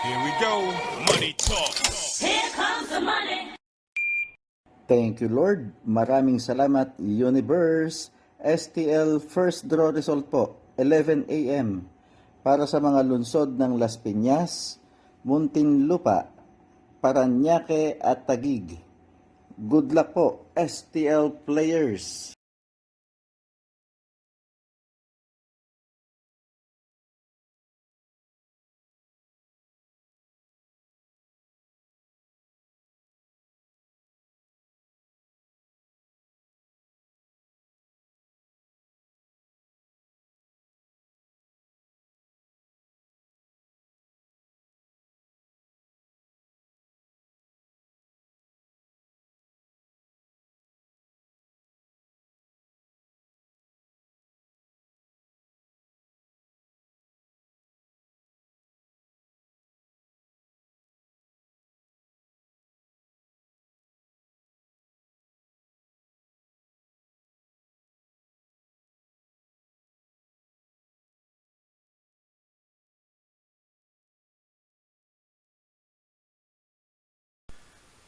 Here we go. Money talk. Here comes the money. Thank you, Lord. Maraming salamat, Universe. STL first draw result po, 11 a.m. Para sa mga lungsod ng Las Piñas, Muntinlupa, Parañaque at Taguig. Good luck po, STL players!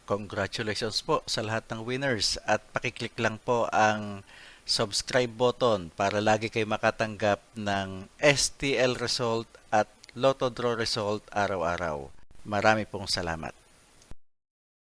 Congratulations po sa lahat ng winners at pakiclick lang po ang subscribe button para lagi kayo makatanggap ng STL result at Lotto Draw result araw-araw. Marami pong salamat.